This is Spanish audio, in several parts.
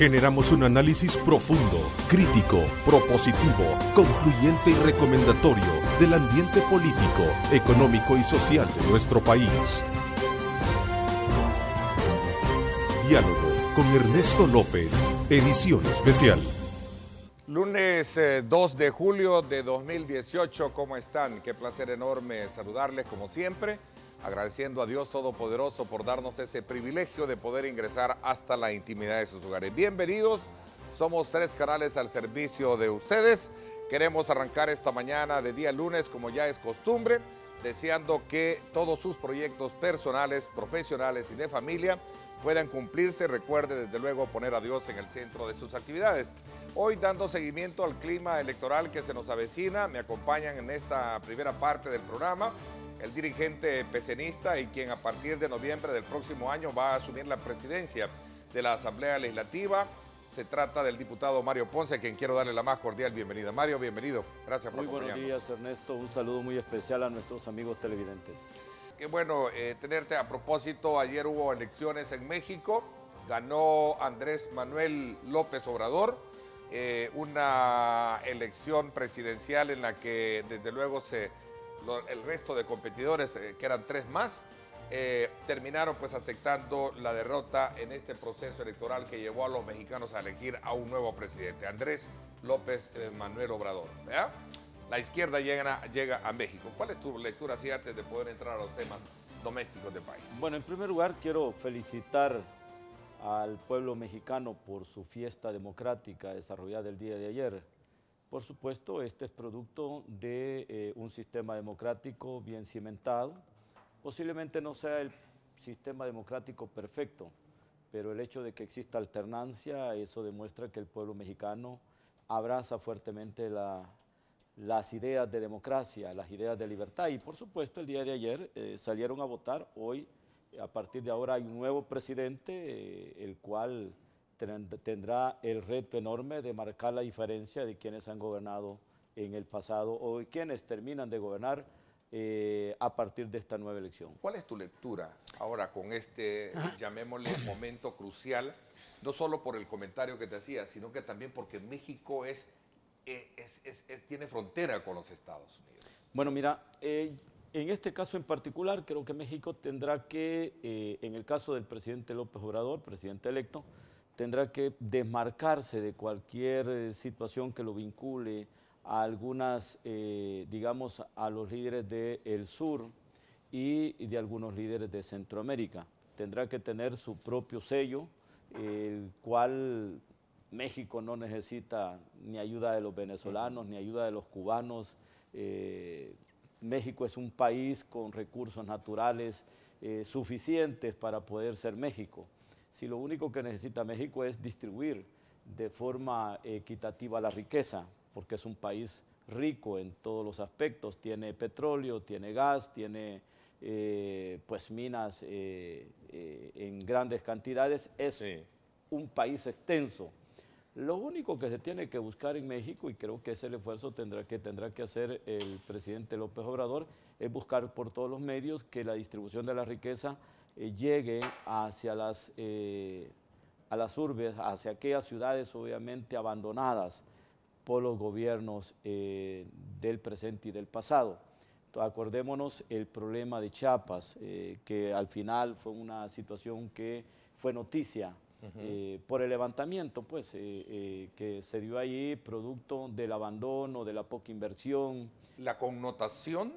Generamos un análisis profundo, crítico, propositivo, concluyente y recomendatorio del ambiente político, económico y social de nuestro país. Diálogo con Ernesto López, edición especial. Lunes 2 de julio de 2018, ¿cómo están? Qué placer enorme saludarles como siempre, agradeciendo a Dios Todopoderoso por darnos ese privilegio de poder ingresar hasta la intimidad de sus hogares. Bienvenidos, somos 3 canales al servicio de ustedes. Queremos arrancar esta mañana de día lunes, como ya es costumbre, deseando que todos sus proyectos personales, profesionales y de familia puedan cumplirse. Recuerde desde luego poner a Dios en el centro de sus actividades. Hoy, dando seguimiento al clima electoral que se nos avecina, me acompañan en esta primera parte del programa el dirigente pecenista y quien a partir de noviembre del próximo año va a asumir la presidencia de la Asamblea Legislativa. Se trata del diputado Mario Ponce, a quien quiero darle la más cordial bienvenida. Mario, bienvenido. Gracias por acompañarnos. Muy buenos días, Ernesto. Un saludo muy especial a nuestros amigos televidentes. Qué bueno tenerte. A propósito, ayer hubo elecciones en México. Ganó Andrés Manuel López Obrador. Una elección presidencial en la que desde luego el resto de competidores, que eran 3 más, terminaron pues aceptando la derrota en este proceso electoral que llevó a los mexicanos a elegir a un nuevo presidente, Andrés López Manuel Obrador. ¿Verdad? La izquierda llega a México. ¿Cuál es tu lectura así antes de poder entrar a los temas domésticos del país? Bueno, en primer lugar quiero felicitar al pueblo mexicano por su fiesta democrática desarrollada el día de ayer. Por supuesto, este es producto de un sistema democrático bien cimentado. Posiblemente no sea el sistema democrático perfecto, pero el hecho de que exista alternancia, eso demuestra que el pueblo mexicano abraza fuertemente las ideas de democracia, las ideas de libertad. Y por supuesto, el día de ayer salieron a votar. Hoy, a partir de ahora, hay un nuevo presidente, el cual tendrá el reto enorme de marcar la diferencia de quienes han gobernado en el pasado o de quienes terminan de gobernar a partir de esta nueva elección. ¿Cuál es tu lectura ahora con este, llamémosle, momento crucial, no solo por el comentario que te hacía, sino que también porque México tiene frontera con los Estados Unidos? Bueno, mira, en este caso en particular, creo que México tendrá que, en el caso del presidente López Obrador, presidente electo, tendrá que desmarcarse de cualquier situación que lo vincule a algunas, digamos, a los líderes del sur y de algunos líderes de Centroamérica. Tendrá que tener su propio sello, el cual México no necesita ni ayuda de los venezolanos, ni ayuda de los cubanos. México es un país con recursos naturales suficientes para poder ser México. Si lo único que necesita México es distribuir de forma equitativa la riqueza, porque es un país rico en todos los aspectos, tiene petróleo, tiene gas, tiene pues minas en grandes cantidades, es un país extenso. Lo único que se tiene que buscar en México, y creo que ese el esfuerzo tendrá que hacer el presidente López Obrador, es buscar por todos los medios que la distribución de la riqueza llegue hacia a las urbes, hacia aquellas ciudades obviamente abandonadas por los gobiernos del presente y del pasado. Entonces, acordémonos el problema de Chiapas, que al final fue una situación que fue noticia por el levantamiento pues, que se dio ahí, producto del abandono, de la poca inversión. La connotación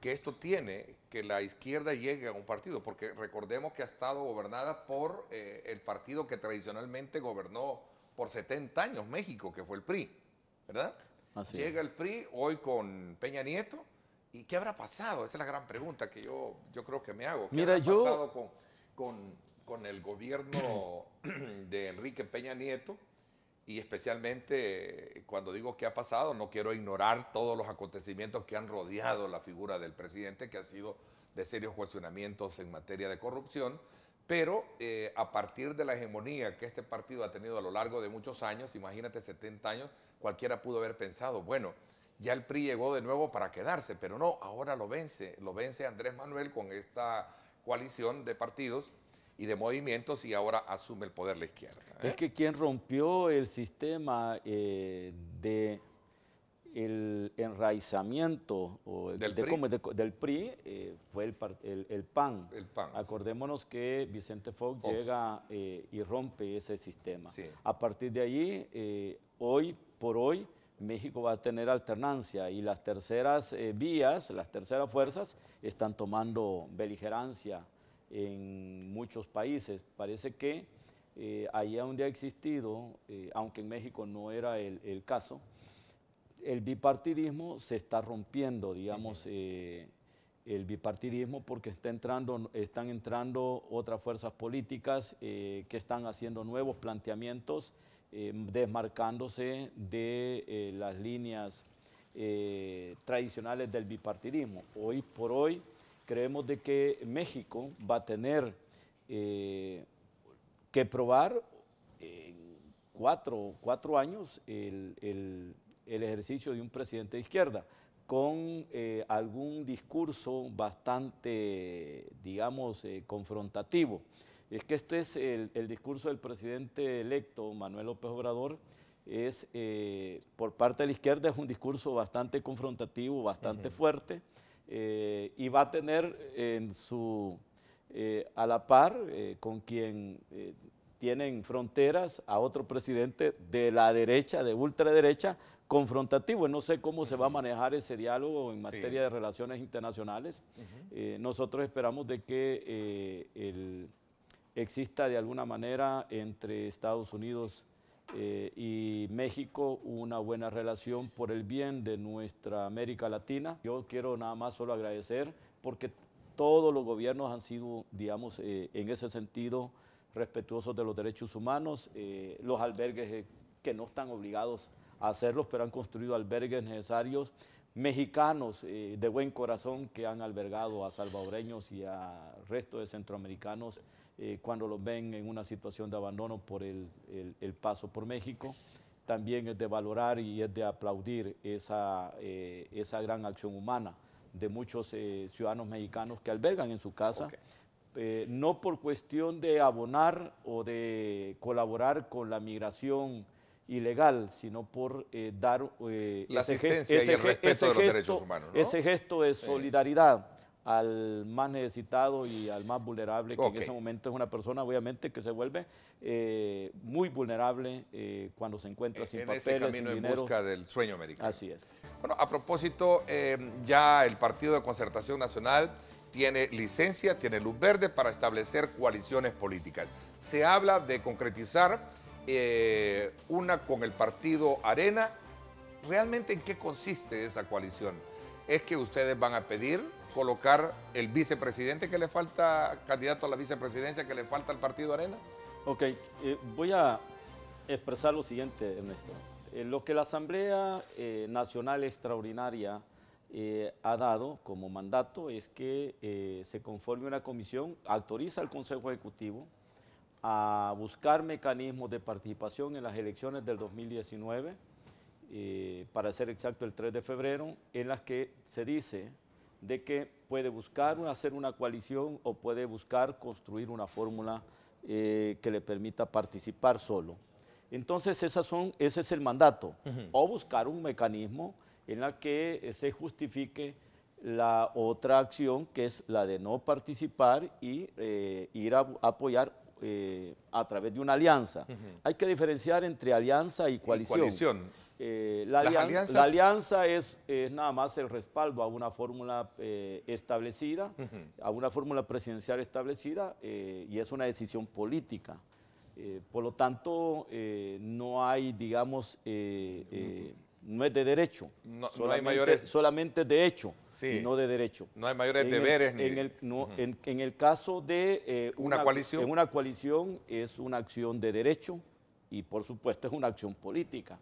que esto tiene, que la izquierda llegue a un partido, porque recordemos que ha estado gobernada por el partido que tradicionalmente gobernó por 70 años México, que fue el PRI, ¿verdad? Así Llega el PRI hoy con Peña Nieto, ¿y qué habrá pasado? Esa es la gran pregunta que yo creo que me hago. ¿Qué habrá pasado con el gobierno de Enrique Peña Nieto? Y especialmente cuando digo qué ha pasado, no quiero ignorar todos los acontecimientos que han rodeado la figura del presidente, que ha sido de serios cuestionamientos en materia de corrupción, pero a partir de la hegemonía que este partido ha tenido a lo largo de muchos años, imagínate 70 años, cualquiera pudo haber pensado, bueno, ya el PRI llegó de nuevo para quedarse, pero no, ahora lo vence Andrés Manuel con esta coalición de partidos y de movimientos, y ahora asume el poder la izquierda. Es que quien rompió el sistema de el enraizamiento del PRI fue el PAN. El PAN. Acordémonos sí. que Vicente Fox llega y rompe ese sistema. Sí. A partir de allí, hoy por hoy, México va a tener alternancia y las terceras vías, las terceras fuerzas están tomando beligerancia en muchos países. Parece que allá donde ha existido, aunque en México no era el caso, el bipartidismo se está rompiendo, digamos, el bipartidismo, porque están entrando otras fuerzas políticas que están haciendo nuevos planteamientos, desmarcándose de las líneas tradicionales del bipartidismo. Hoy por hoy creemos de que México va a tener que probar en cuatro años el ejercicio de un presidente de izquierda con algún discurso bastante, digamos, confrontativo. Es que este es el discurso del presidente electo, Manuel López Obrador, por parte de la izquierda es un discurso bastante confrontativo, bastante fuerte, y va a tener a la par con quien tienen fronteras a otro presidente de la derecha, de ultraderecha, confrontativo. No sé cómo se va a manejar ese diálogo en materia de relaciones internacionales. Nosotros esperamos de que exista de alguna manera entre Estados Unidos y México una buena relación por el bien de nuestra América Latina. Yo quiero nada más solo agradecer porque todos los gobiernos han sido, digamos, en ese sentido, respetuosos de los derechos humanos. Los albergues que no están obligados a hacerlos, pero han construido albergues necesarios. Mexicanos de buen corazón que han albergado a salvadoreños y a resto de centroamericanos cuando los ven en una situación de abandono por el paso por México. También es de valorar y es de aplaudir esa gran acción humana de muchos ciudadanos mexicanos que albergan en su casa, no por cuestión de abonar o de colaborar con la migración ilegal, sino por dar la asistencia y el respeto de los derechos humanos, ¿no? Ese gesto de solidaridad al más necesitado y al más vulnerable, que en ese momento es una persona obviamente que se vuelve muy vulnerable cuando se encuentra sin papeles, ese camino sin en dinero. Busca del sueño americano. Así es. Bueno, a propósito, ya el Partido de Concertación Nacional tiene licencia, tiene luz verde para establecer coaliciones políticas. Se habla de concretizar una con el partido Arena. ¿Realmente en qué consiste esa coalición? ¿Es que ustedes van a pedir colocar el vicepresidente que le falta, candidato a la vicepresidencia que le falta al partido Arena? Ok, voy a expresar lo siguiente, Ernesto. Lo que la Asamblea Nacional Extraordinaria ha dado como mandato es que se conforme una comisión, autoriza al Consejo Ejecutivo a buscar mecanismos de participación en las elecciones del 2019, para ser exacto el 3 de febrero, en las que se dice de que puede buscar hacer una coalición o puede buscar construir una fórmula que le permita participar solo. Entonces ese es el mandato, o buscar un mecanismo en la que se justifique la otra acción, que es la de no participar y ir a apoyar a través de una alianza. Hay que diferenciar entre alianza y coalición. La alianza es nada más el respaldo a una fórmula establecida, a una fórmula presidencial establecida, y es una decisión política. Por lo tanto, no hay, digamos, no es de derecho, solamente de hecho, y no de derecho. No hay mayores deberes. En el caso de una coalición. En una coalición es una acción de derecho y por supuesto es una acción política.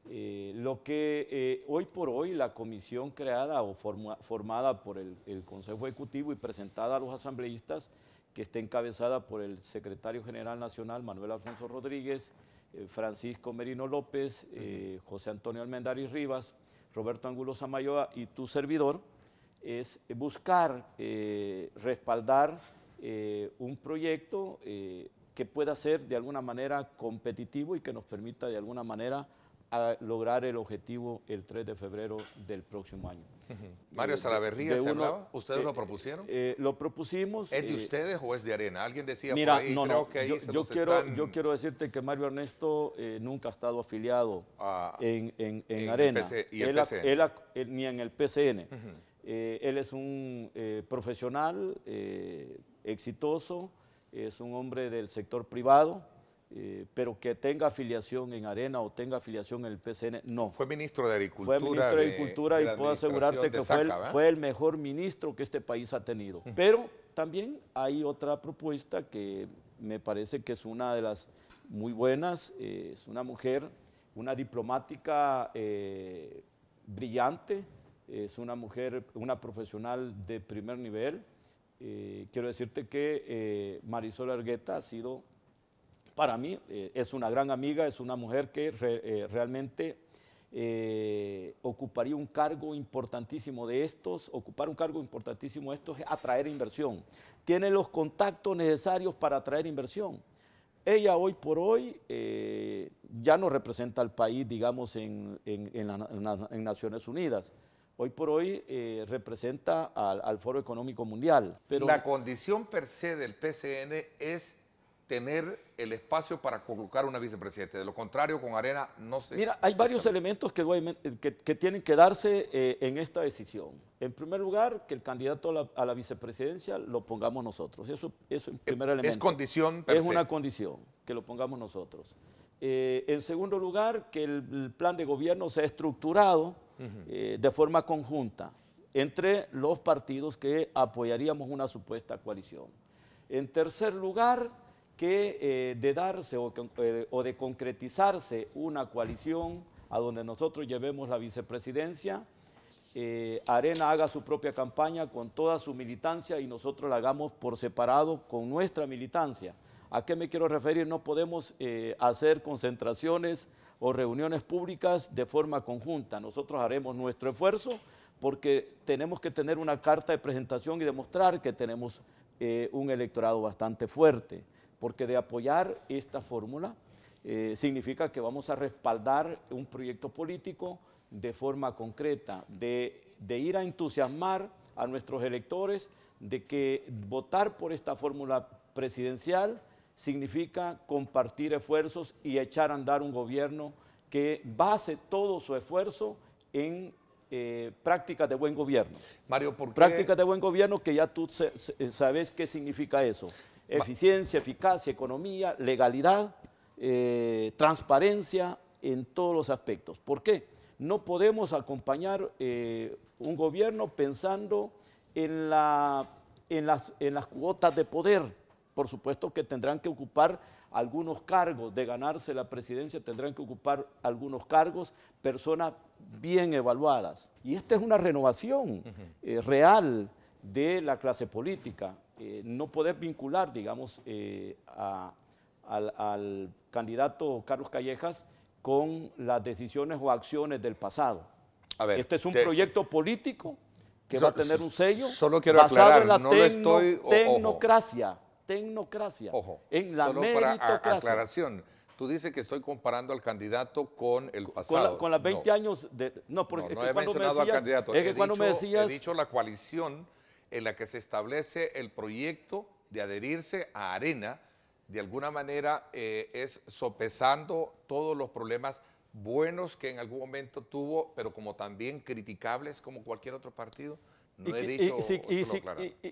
Lo que hoy por hoy la comisión creada o formada por el Consejo Ejecutivo y presentada a los asambleístas, que está encabezada por el secretario general nacional Manuel Alfonso Rodríguez, Francisco Merino López, José Antonio Almendaris Rivas, Roberto Angulo Samayoa y tu servidor, es buscar respaldar un proyecto que pueda ser de alguna manera competitivo y que nos permita de alguna manera lograr el objetivo el 3 de febrero del próximo año. Mario Salaverría, ¿se hablaba? ¿Ustedes lo propusieron? Lo propusimos. ¿Es de ustedes o es de Arena? Alguien decía mira, por ahí, no, creo que ahí yo quiero decirte que Mario Ernesto nunca ha estado afiliado en Arena. ¿Y el PCN? Ni en el PCN. Él es un profesional exitoso, es un hombre del sector privado, pero que tenga afiliación en Arena o tenga afiliación en el PCN, no. Fue ministro de Agricultura. Fue ministro de Agricultura y puedo asegurarte que fue el mejor ministro que este país ha tenido. Pero también hay otra propuesta que me parece que es una de las muy buenas. Es una mujer, una diplomática brillante, es una mujer, una profesional de primer nivel. Quiero decirte que Marisol Argueta ha sido, para mí, es una gran amiga, es una mujer que realmente ocuparía un cargo importantísimo de estos. Ocupar un cargo importantísimo de estos es atraer inversión. Tiene los contactos necesarios para atraer inversión. Ella hoy por hoy ya no representa al país, digamos, en Naciones Unidas. Hoy por hoy representa al Foro Económico Mundial. Pero la condición per se del PCN es tener el espacio para colocar una vicepresidenta. De lo contrario, con Arena no se... Mira, hay varios elementos que tienen que darse en esta decisión. En primer lugar, que el candidato a la vicepresidencia lo pongamos nosotros. Eso es el primer elemento. Es condición per se. Es una condición, que lo pongamos nosotros. En segundo lugar, que el plan de gobierno sea estructurado de forma conjunta entre los partidos que apoyaríamos una supuesta coalición. En tercer lugar, que de darse o de concretizarse una coalición a donde nosotros llevemos la vicepresidencia, Arena haga su propia campaña con toda su militancia y nosotros la hagamos por separado con nuestra militancia. ¿A qué me quiero referir? No podemos hacer concentraciones o reuniones públicas de forma conjunta. Nosotros haremos nuestro esfuerzo porque tenemos que tener una carta de presentación y demostrar que tenemos un electorado bastante fuerte, porque de apoyar esta fórmula significa que vamos a respaldar un proyecto político de forma concreta, de ir a entusiasmar a nuestros electores de que votar por esta fórmula presidencial significa compartir esfuerzos y echar a andar un gobierno que base todo su esfuerzo en prácticas de buen gobierno. Mario, ¿por qué? Prácticas de buen gobierno que ya tú sabes qué significa eso. Eficiencia, eficacia, economía, legalidad, transparencia en todos los aspectos. ¿Por qué? No podemos acompañar un gobierno pensando en las cuotas de poder. Por supuesto que tendrán que ocupar algunos cargos, de ganarse la presidencia tendrán que ocupar algunos cargos, personas bien evaluadas. Y esta es una renovación real de la clase política. No podés vincular, digamos, al candidato Carlos Callejas con las decisiones o acciones del pasado. A ver, este es un proyecto político que va a tener un sello basado en la tecnocracia. Ojo, en la meritocracia. Para aclaración, tú dices que estoy comparando al candidato con el pasado. Con las 20 años de... No, porque no he mencionado al candidato. Es que cuando me decías... He dicho la coalición en la que se establece el proyecto de adherirse a Arena, de alguna manera es sopesando todos los problemas buenos que en algún momento tuvo, pero como también criticables como cualquier otro partido. No he dicho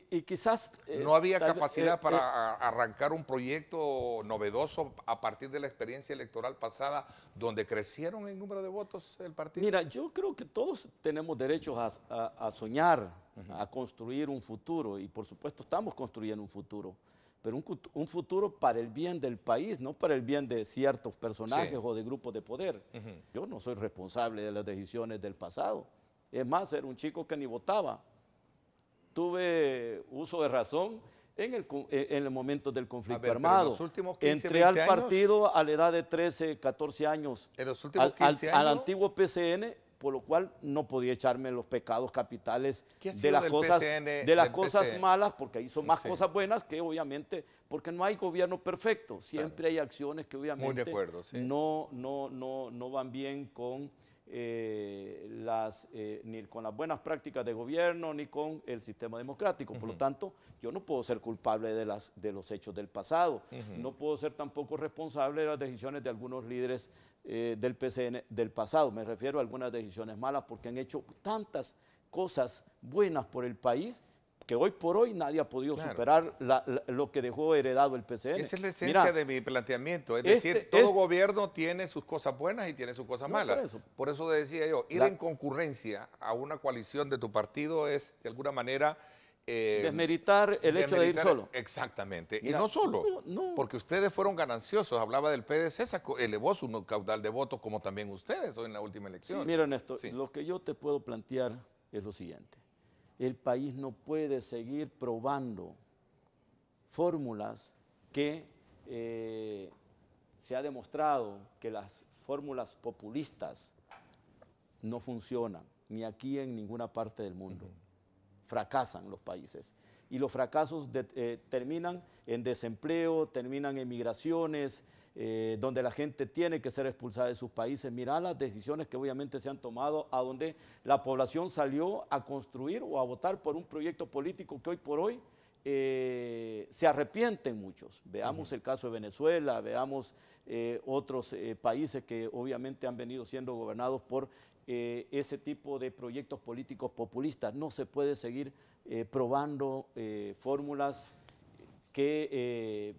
y quizás... ¿No había capacidad para arrancar un proyecto novedoso a partir de la experiencia electoral pasada, donde crecieron el número de votos el partido? Mira, yo creo que todos tenemos derecho a soñar, a construir un futuro, y por supuesto estamos construyendo un futuro, pero un futuro para el bien del país, no para el bien de ciertos personajes o de grupos de poder. Yo no soy responsable de las decisiones del pasado. Es más, era un chico que ni votaba. Tuve uso de razón en el momento del conflicto armado. Los últimos 15, entré al partido a la edad de 13, 14 años. En los últimos 15 años. Al antiguo PCN por lo cual no podía echarme los pecados capitales ¿Qué ha de sido las del cosas, PCN, de las del cosas PCN? malas, porque hizo más Sí. cosas buenas que obviamente, porque no hay gobierno perfecto, siempre hay acciones que obviamente Muy de acuerdo, sí. no van bien con ni con las buenas prácticas de gobierno ni con el sistema democrático. Por lo tanto, yo no puedo ser culpable de los hechos del pasado. No puedo ser tampoco responsable de las decisiones de algunos líderes del PCN del pasado. Me refiero a algunas decisiones malas porque han hecho tantas cosas buenas por el país que hoy por hoy nadie ha podido superar lo que dejó heredado el PCN. Esa es la esencia de mi planteamiento, es decir, todo gobierno tiene sus cosas buenas y tiene sus cosas malas. Por eso decía yo, ir en concurrencia a una coalición de tu partido es, de alguna manera... desmeritar el hecho de ir solo. Exactamente, Mira, y no solo, porque ustedes fueron gananciosos, hablaba del PDC, elevó su caudal de votos como también ustedes hoy en la última elección. Sí, mira, Néstor, lo que yo te puedo plantear es lo siguiente. El país no puede seguir probando fórmulas que se ha demostrado que las fórmulas populistas no funcionan, ni aquí en ninguna parte del mundo. Fracasan los países. Y los fracasos terminan en desempleo, terminan en migraciones, donde la gente tiene que ser expulsada de sus países. Mirá las decisiones que obviamente se han tomado, a donde la población salió a construir o a votar por un proyecto político que hoy por hoy se arrepienten muchos. Veamos el caso de Venezuela, veamos otros países que obviamente han venido siendo gobernados por ese tipo de proyectos políticos populistas. No se puede seguir probando fórmulas que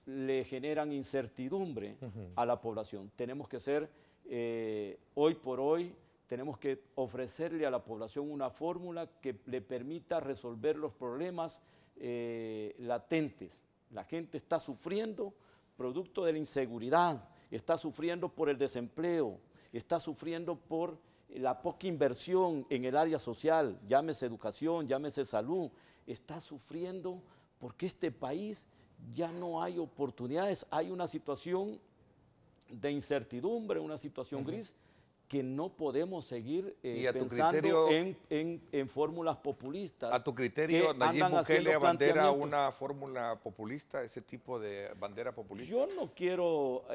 le generan incertidumbre a la población. Tenemos que ser, hoy por hoy, tenemos que ofrecerle a la población una fórmula que le permita resolver los problemas latentes. La gente está sufriendo producto de la inseguridad, está sufriendo por el desempleo, está sufriendo por la poca inversión en el área social, llámese educación, llámese salud, está sufriendo porque este país ya no hay oportunidades, hay una situación de incertidumbre, una situación gris que no podemos seguir pensando en fórmulas populistas. ¿A tu criterio, Nayib Bukele abandera una fórmula populista, ese tipo de bandera populista? Yo no quiero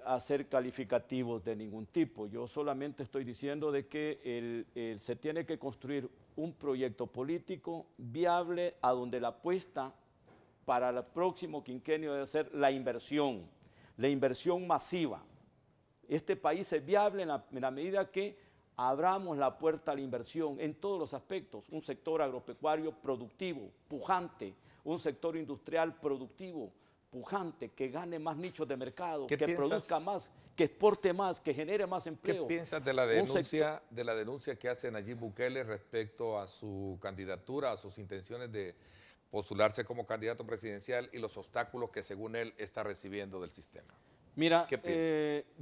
hacer calificativos de ningún tipo, yo solamente estoy diciendo de que se tiene que construir un proyecto político viable a donde la apuesta para el próximo quinquenio debe ser la inversión masiva. Este país es viable en la medida que abramos la puerta a la inversión en todos los aspectos. Un sector agropecuario productivo, pujante, un sector industrial productivo, pujante, que gane más nichos de mercado, que produzca más, que exporte más, que genere más empleo. ¿Qué piensas de la denuncia que hace Nayib Bukele respecto a su candidatura, a sus intenciones de postularse como candidato presidencial y los obstáculos que según él está recibiendo del sistema? Mira,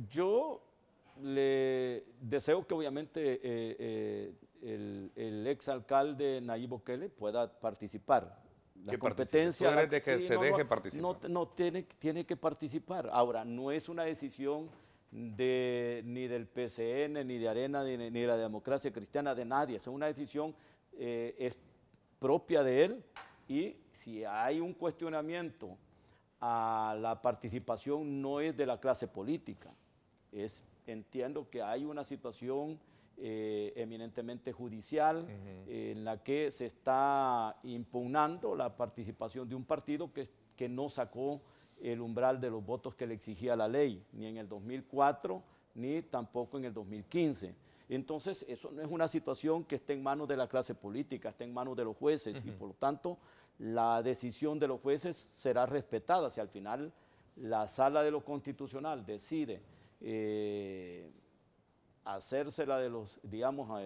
yo le deseo que obviamente el exalcalde Nayib Bukele pueda participar. La competencia... ¿Tú eres de que se deje participar? No tiene que participar. Ahora, no es una decisión ni del PCN, ni de Arena, ni de la Democracia Cristiana, de nadie. Es una decisión es propia de él, y si hay un cuestionamiento a la participación, no es de la clase política. Entiendo que hay una situación eminentemente judicial en la que se está impugnando la participación de un partido que no sacó el umbral de los votos que le exigía la ley, ni en el 2004, ni tampoco en el 2015. Entonces, eso no es una situación que esté en manos de la clase política, está en manos de los jueces, y por lo tanto, la decisión de los jueces será respetada. Si al final la Sala de lo Constitucional decide hacérsela de los, digamos,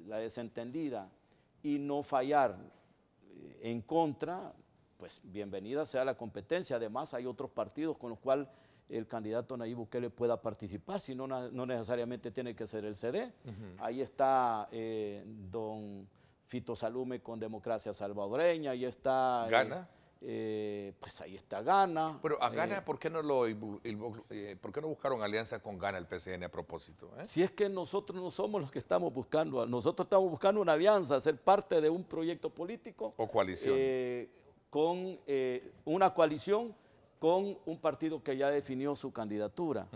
la desentendida y no fallar en contra, pues bienvenida sea la competencia. Además, hay otros partidos con los cuales el candidato Nayib Bukele pueda participar, si no, no necesariamente tiene que ser el CD. Ahí está don Fito Salume con Democracia Salvadoreña, ahí está... ¿Gana? pues ahí está Gana. Pero a Gana, ¿por qué por qué no buscaron alianza con Gana el PCN a propósito? Si es que nosotros no somos los que estamos buscando, nosotros estamos buscando una alianza, ser parte de un proyecto político. ¿O coalición? Con una coalición con un partido que ya definió su candidatura.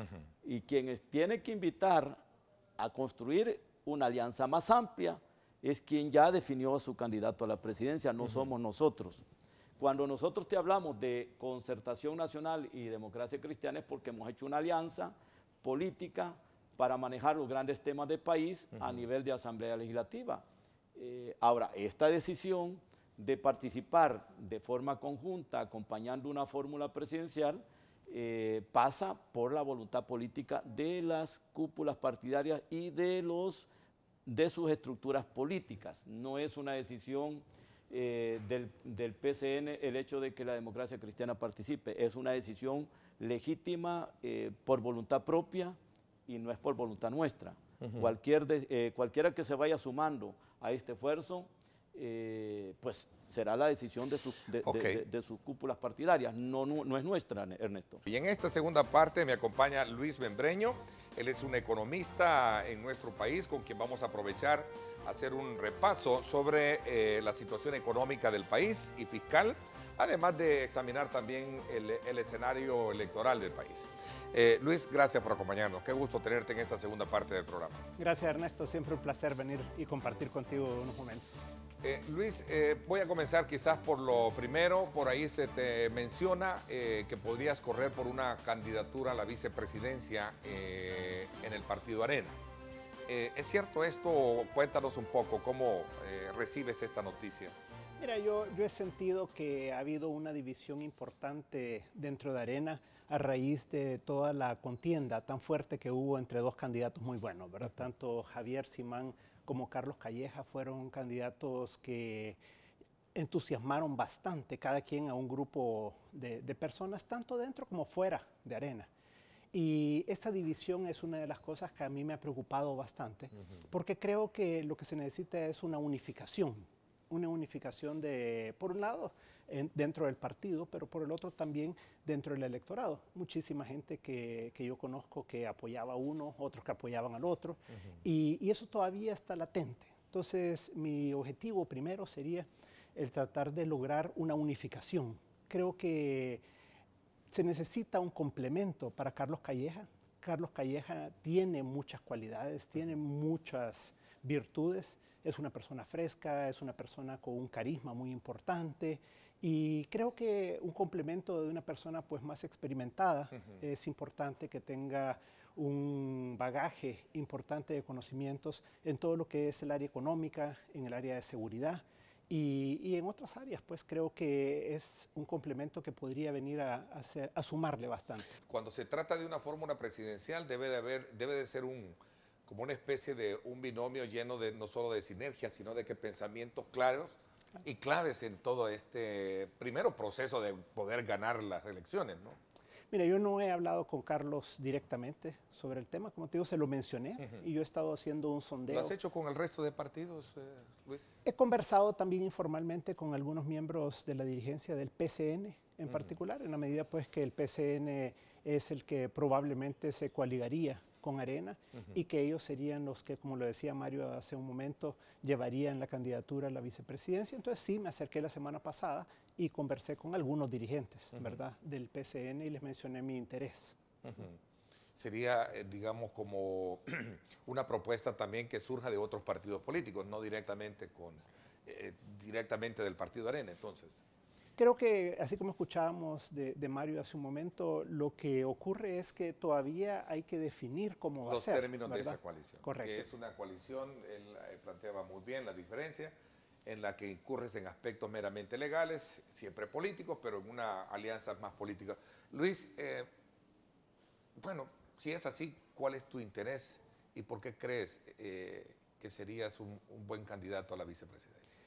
Y quien tiene que invitar a construir una alianza más amplia es quien ya definió a su candidato a la presidencia, no somos nosotros. Cuando nosotros te hablamos de Concertación Nacional y Democracia Cristiana es porque hemos hecho una alianza política para manejar los grandes temas del país a nivel de Asamblea Legislativa. Ahora, esta decisión de participar de forma conjunta acompañando una fórmula presidencial pasa por la voluntad política de las cúpulas partidarias y de sus estructuras políticas. No es una decisión del PCN el hecho de que la Democracia Cristiana participe, es una decisión legítima por voluntad propia y no es por voluntad nuestra. Cualquiera que se vaya sumando a este esfuerzo, pues será la decisión de sus cúpulas partidarias, no es nuestra, Ernesto. Y en esta segunda parte me acompaña Luis Membreño. Él es un economista en nuestro país con quien vamos a aprovechar a hacer un repaso sobre la situación económica del país y fiscal, además de examinar también el escenario electoral del país. Luis, gracias por acompañarnos. Qué gusto tenerte en esta segunda parte del programa. Gracias, Ernesto. Siempre un placer venir y compartir contigo unos momentos. Luis, voy a comenzar quizás por lo primero. Por ahí se te menciona que podrías correr por una candidatura a la vicepresidencia en el Partido Arena. ¿Es cierto esto? Cuéntanos un poco cómo recibes esta noticia. Mira, yo he sentido que ha habido una división importante dentro de Arena a raíz de toda la contienda tan fuerte que hubo entre dos candidatos muy buenos, ¿verdad? Tanto Javier Simán como Carlos Calleja fueron candidatos que entusiasmaron bastante, cada quien a un grupo de personas, tanto dentro como fuera de Arena. Y esta división es una de las cosas que a mí me ha preocupado bastante, porque creo que lo que se necesita es una unificación por un lado, dentro del partido, pero por el otro también dentro del electorado. Muchísima gente que yo conozco que apoyaba a uno, otros que apoyaban al otro, y eso todavía está latente. Entonces, mi objetivo primero sería el tratar de lograr una unificación. Creo que se necesita un complemento para Carlos Calleja. Carlos Calleja tiene muchas cualidades, tiene muchas virtudes, es una persona fresca, es una persona con un carisma muy importante y creo que un complemento de una persona pues más experimentada es importante, que tenga un bagaje importante de conocimientos en todo lo que es el área económica, en el área de seguridad y en otras áreas, pues creo que es un complemento que podría venir a sumarle bastante. Cuando se trata de una fórmula presidencial debe de ser como una especie de un binomio lleno de no solo de sinergia, sino de que pensamientos claros y claves en todo este primero proceso de poder ganar las elecciones, ¿no? Mira, yo no he hablado con Carlos directamente sobre el tema, como te digo, se lo mencioné y yo he estado haciendo un sondeo. ¿Lo has hecho con el resto de partidos, Luis? He conversado también informalmente con algunos miembros de la dirigencia del PCN en particular, en la medida pues que el PCN es el que probablemente se coaligaría con Arena y que ellos serían los que, como lo decía Mario hace un momento, llevarían la candidatura a la vicepresidencia. Entonces sí, me acerqué la semana pasada y conversé con algunos dirigentes, ¿verdad?, del PCN y les mencioné mi interés. Sería, digamos, como una propuesta también que surja de otros partidos políticos, no directamente directamente del Partido Arena, entonces. Creo que, así como escuchábamos de Mario hace un momento, lo que ocurre es que todavía hay que definir cómo va a ser. Los términos, ¿verdad?, de esa coalición. Correcto. Que es una coalición, él planteaba muy bien la diferencia, en la que incurres en aspectos meramente legales, siempre políticos, pero en una alianza más política. Luis, bueno, si es así, ¿cuál es tu interés y por qué crees que serías un buen candidato a la vicepresidencia?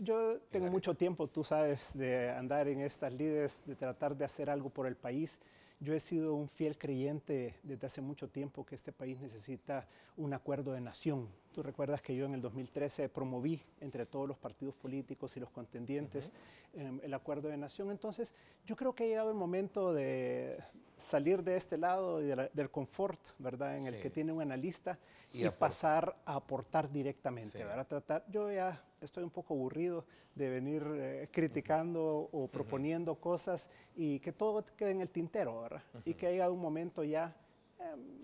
Yo tengo mucho tiempo, tú sabes, de andar en estas lides, de tratar de hacer algo por el país Yo he sido un fiel creyente desde hace mucho tiempo que este país necesita un acuerdo de nación. Tú recuerdas que yo en el 2013 promoví entre todos los partidos políticos y los contendientes el acuerdo de nación. Entonces, yo creo que ha llegado el momento de salir de este lado y del confort, ¿verdad? En el que tiene un analista y pasar a aportar directamente, ¿verdad? Yo ya estoy un poco aburrido de venir criticando o proponiendo cosas y que todo quede en el tintero, ¿verdad? Y que ha llegado un momento ya,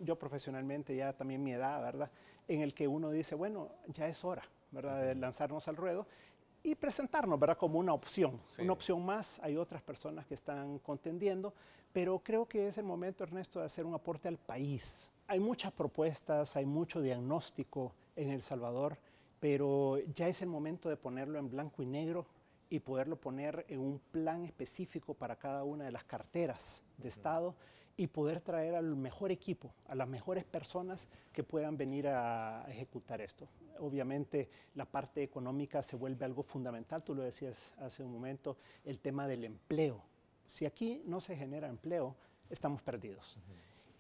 yo profesionalmente, ya también mi edad, ¿verdad? En el que uno dice, bueno, ya es hora, ¿verdad? De lanzarnos al ruedo y presentarnos, ¿verdad? Como una opción más. Hay otras personas que están contendiendo, pero creo que es el momento, Ernesto, de hacer un aporte al país. Hay muchas propuestas, hay mucho diagnóstico en El Salvador, pero ya es el momento de ponerlo en blanco y negro y poderlo poner en un plan específico para cada una de las carteras de Estado y poder traer al mejor equipo, a las mejores personas que puedan venir a ejecutar esto. Obviamente la parte económica se vuelve algo fundamental, tú lo decías hace un momento, el tema del empleo. Si aquí no se genera empleo, estamos perdidos.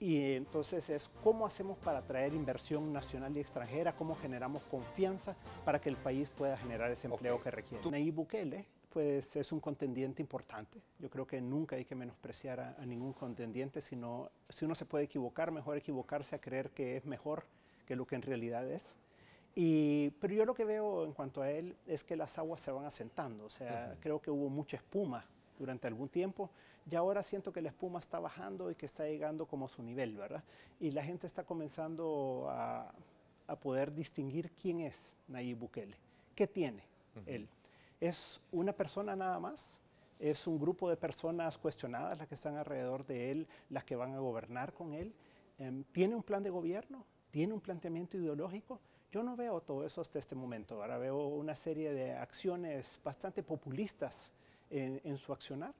Y entonces es cómo hacemos para atraer inversión nacional y extranjera, cómo generamos confianza para que el país pueda generar ese empleo que requiere. Nayib Bukele, pues es un contendiente importante. Yo creo que nunca hay que menospreciar a ningún contendiente, sino si uno se puede equivocar, mejor equivocarse a creer que es mejor que lo que en realidad es. Pero yo lo que veo en cuanto a él es que las aguas se van asentando. O sea, creo que hubo mucha espuma durante algún tiempo, y ahora siento que la espuma está bajando y que está llegando como a su nivel, ¿verdad? Y la gente está comenzando a poder distinguir quién es Nayib Bukele, qué tiene él. ¿Es una persona nada más? ¿Es un grupo de personas cuestionadas las que están alrededor de él, las que van a gobernar con él? ¿Tiene un plan de gobierno? ¿Tiene un planteamiento ideológico? Yo no veo todo eso hasta este momento. Ahora veo una serie de acciones bastante populistas en su accionar,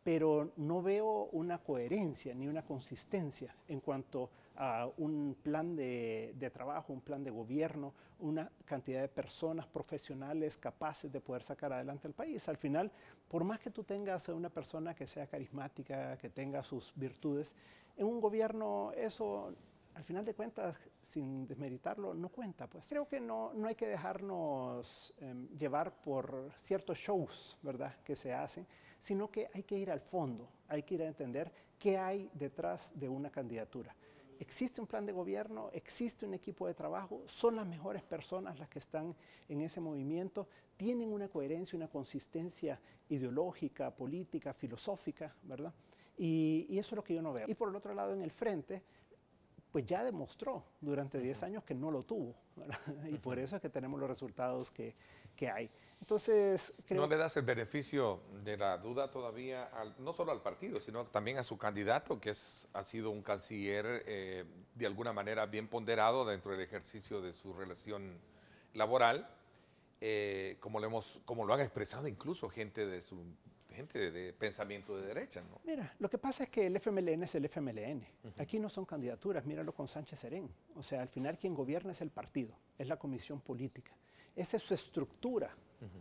pero no veo una coherencia ni una consistencia en cuanto a un plan de trabajo, un plan de gobierno, una cantidad de personas profesionales capaces de poder sacar adelante al país. Al final, por más que tú tengas una persona que sea carismática, que tenga sus virtudes, en un gobierno eso, al final de cuentas, sin desmeritarlo, no cuenta. Pues creo que no hay que dejarnos llevar por ciertos shows, ¿verdad?, que se hacen, sino que hay que ir al fondo, hay que ir a entender qué hay detrás de una candidatura. Existe un plan de gobierno, existe un equipo de trabajo, son las mejores personas las que están en ese movimiento, tienen una coherencia, una consistencia ideológica, política, filosófica, ¿verdad? Y eso es lo que yo no veo. Y por el otro lado, en el frente, pues ya demostró durante 10 años que no lo tuvo, ¿verdad? Y por eso es que tenemos los resultados que hay. Entonces, creo... ¿No le das el beneficio de la duda todavía, no solo al partido, sino también a su candidato, que ha sido un canciller de alguna manera bien ponderado dentro del ejercicio de su relación laboral, como lo han expresado incluso gente de pensamiento de derecha, ¿no? Mira, lo que pasa es que el FMLN es el FMLN. Aquí no son candidaturas, míralo con Sánchez Serén. O sea, al final quien gobierna es el partido, es la comisión política. Esa es su estructura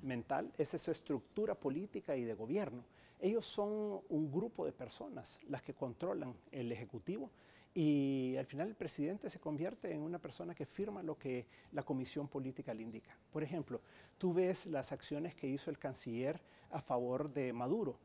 mental, esa es su estructura política y de gobierno. Ellos son un grupo de personas las que controlan el Ejecutivo y al final el presidente se convierte en una persona que firma lo que la comisión política le indica. Por ejemplo, tú ves las acciones que hizo el canciller a favor de Maduro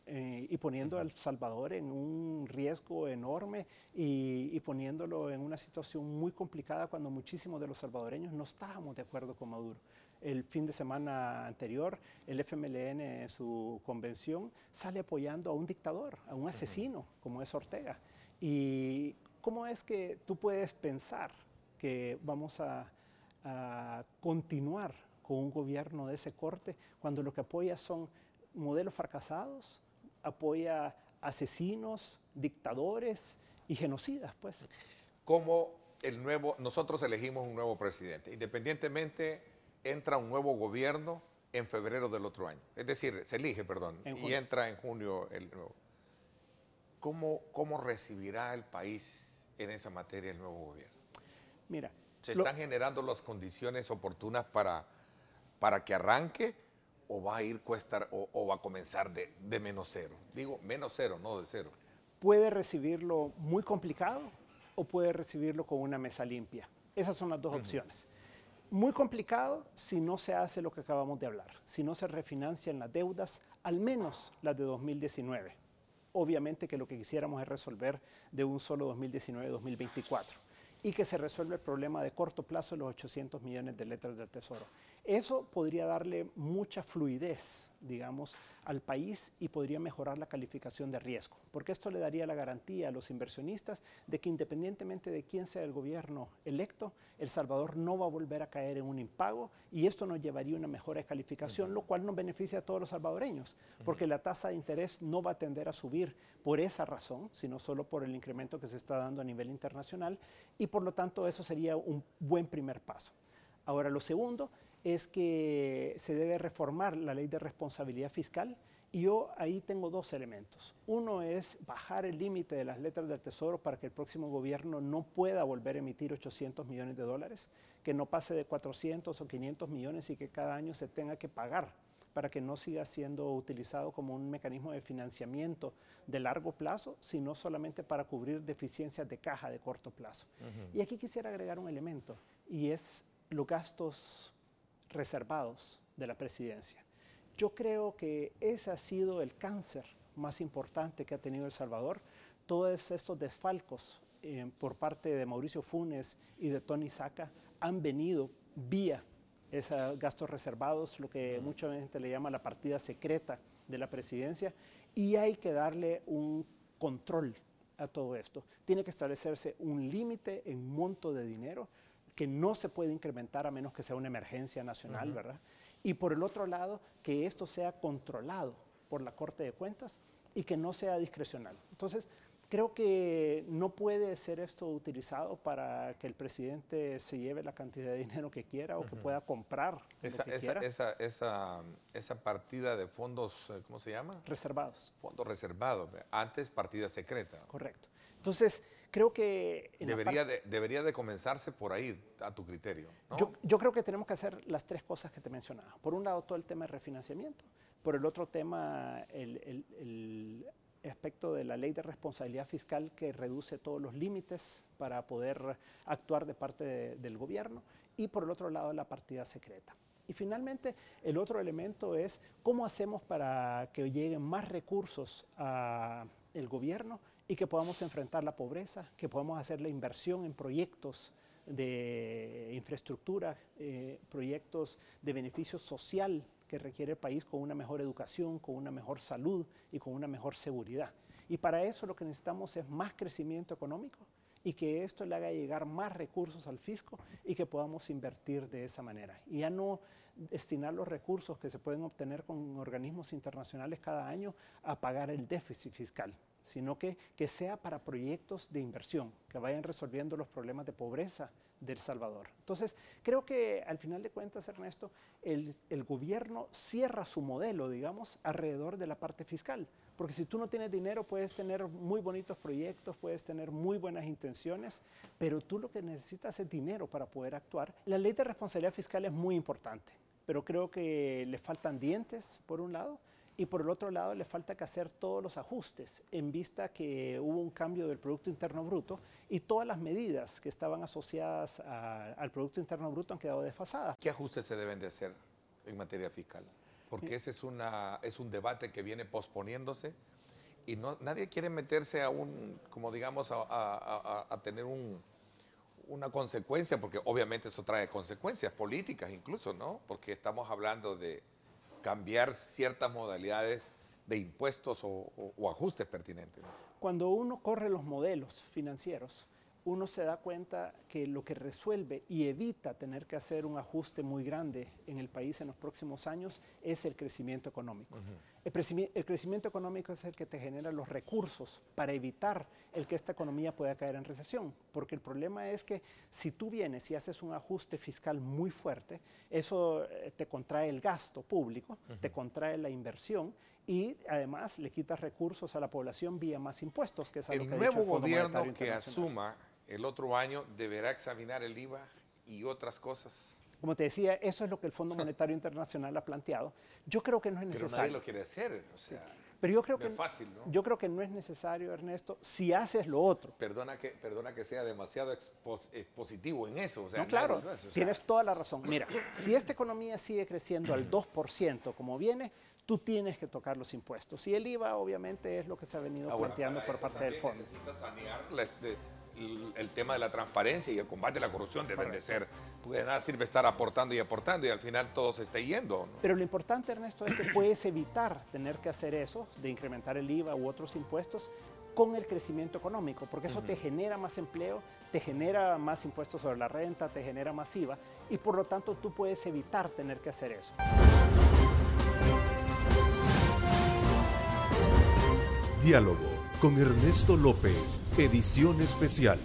y poniendo a El Salvador en un riesgo enorme y poniéndolo en una situación muy complicada cuando muchísimos de los salvadoreños no estábamos de acuerdo con Maduro. El fin de semana anterior, el FMLN en su convención sale apoyando a un dictador, a un asesino como es Ortega. ¿Y cómo es que tú puedes pensar que vamos a continuar con un gobierno de ese corte cuando lo que apoya son modelos fracasados, apoya asesinos, dictadores y genocidas, pues? Como nosotros elegimos un nuevo presidente, independientemente entra un nuevo gobierno en febrero del otro año. Es decir, se elige, perdón, y entra en junio el nuevo. ¿Cómo recibirá el país en esa materia el nuevo gobierno? Mira, ¿se están generando las condiciones oportunas para que arranque o va a ir o va a comenzar de menos cero? Digo, menos cero, no de cero. puede recibirlo muy complicado o puede recibirlo con una mesa limpia. Esas son las dos opciones. Muy complicado si no se hace lo que acabamos de hablar, si no se refinancian las deudas, al menos las de 2019. Obviamente que lo que quisiéramos es resolver de un solo 2019-2024 y que se resuelva el problema de corto plazo de los 800 millones de letras del Tesoro. Eso podría darle mucha fluidez, digamos, al país y podría mejorar la calificación de riesgo, porque esto le daría la garantía a los inversionistas de que independientemente de quién sea el gobierno electo, El Salvador no va a volver a caer en un impago y esto nos llevaría a una mejora de calificación, lo cual nos beneficia a todos los salvadoreños, porque la tasa de interés no va a tender a subir por esa razón, sino solo por el incremento que se está dando a nivel internacional y por lo tanto eso sería un buen primer paso. Ahora, lo segundo es que se debe reformar la ley de responsabilidad fiscal y yo ahí tengo dos elementos. Uno es bajar el límite de las letras del Tesoro para que el próximo gobierno no pueda volver a emitir 800 millones de dólares, que no pase de 400 o 500 millones y que cada año se tenga que pagar para que no siga siendo utilizado como un mecanismo de financiamiento de largo plazo, sino solamente para cubrir deficiencias de caja de corto plazo. Y aquí quisiera agregar un elemento y es los gastos reservados de la presidencia. Yo creo que ese ha sido el cáncer más importante que ha tenido El Salvador. Todos estos desfalcos por parte de Mauricio Funes y de Tony Saca han venido vía esos gastos reservados, lo que mucha gente le llama la partida secreta de la presidencia, y hay que darle un control a todo esto. Tiene que establecerse un límite en monto de dinero que no se puede incrementar a menos que sea una emergencia nacional, ¿verdad? Y por el otro lado, que esto sea controlado por la Corte de Cuentas y que no sea discrecional. Entonces, creo que no puede ser esto utilizado para que el presidente se lleve la cantidad de dinero que quiera o que pueda comprar lo que quiera. Esa partida de fondos, ¿cómo se llama? Reservados. Fondos reservados. Antes partida secreta. Correcto. Entonces, creo que debería de comenzarse por ahí, a tu criterio, ¿no? Yo creo que tenemos que hacer las tres cosas que te mencionaba. Por un lado, todo el tema de refinanciamiento. Por el otro tema, el aspecto de la ley de responsabilidad fiscal que reduce todos los límites para poder actuar de parte del gobierno. Y por el otro lado, la partida secreta. Y finalmente, el otro elemento es cómo hacemos para que lleguen más recursos al gobierno y que podamos enfrentar la pobreza, que podamos hacer la inversión en proyectos de infraestructura, proyectos de beneficio social que requiere el país con una mejor educación, con una mejor salud y con una mejor seguridad. Y para eso lo que necesitamos es más crecimiento económico y que esto le haga llegar más recursos al fisco y que podamos invertir de esa manera. Y ya no destinar los recursos que se pueden obtener con organismos internacionales cada año a pagar el déficit fiscal, sino que sea para proyectos de inversión, que vayan resolviendo los problemas de pobreza de El Salvador. Entonces, creo que al final de cuentas, Ernesto, el gobierno cierra su modelo, digamos, alrededor de la parte fiscal. Porque si tú no tienes dinero, puedes tener muy bonitos proyectos, puedes tener muy buenas intenciones, pero tú lo que necesitas es dinero para poder actuar. La ley de responsabilidad fiscal es muy importante, pero creo que le faltan dientes, por un lado, y por el otro lado le falta que hacer todos los ajustes en vista que hubo un cambio del Producto Interno Bruto y todas las medidas que estaban asociadas al Producto Interno Bruto han quedado desfasadas. ¿Qué ajustes se deben de hacer en materia fiscal? Porque ese es un debate que viene posponiéndose y nadie quiere meterse a tener una consecuencia, porque obviamente eso trae consecuencias políticas incluso, ¿no? Porque estamos hablando de cambiar ciertas modalidades de impuestos o ajustes pertinentes, ¿no? Cuando uno corre los modelos financieros, uno se da cuenta que lo que resuelve y evita tener que hacer un ajuste muy grande en el país en los próximos años es el crecimiento económico. El crecimiento económico es el que te genera los recursos para evitar el que esta economía pueda caer en recesión. Porque el problema es que si tú vienes y haces un ajuste fiscal muy fuerte, eso te contrae el gasto público, te contrae la inversión y además le quitas recursos a la población vía más impuestos, que es algo que ha dicho el Fondo Monetario Internacional. El nuevo gobierno que asuma el otro año deberá examinar el IVA y otras cosas. Como te decía, eso es lo que el Fondo Monetario Internacional ha planteado. Yo creo que no es necesario. Pero nadie lo quiere hacer. O sea. Pero yo creo no es fácil, ¿no? Yo creo que no es necesario, Ernesto, si haces lo otro. Perdona que sea demasiado expositivo en eso. O sea, no, claro, tienes toda la razón. Mira, si esta economía sigue creciendo al 2% como viene, tú tienes que tocar los impuestos. Y el IVA, obviamente, es lo que se ha venido planteando por parte del fondo. Necesitas sanear el tema de la transparencia y el combate a la corrupción deben de ser, porque de nada sirve estar aportando y al final todo se está yendo, ¿no? Pero lo importante, Ernesto, es que puedes evitar tener que hacer eso, de incrementar el IVA u otros impuestos, con el crecimiento económico, porque eso te genera más empleo, te genera más impuestos sobre la renta, te genera más IVA, y por lo tanto tú puedes evitar tener que hacer eso. Diálogo con Ernesto López, edición especial.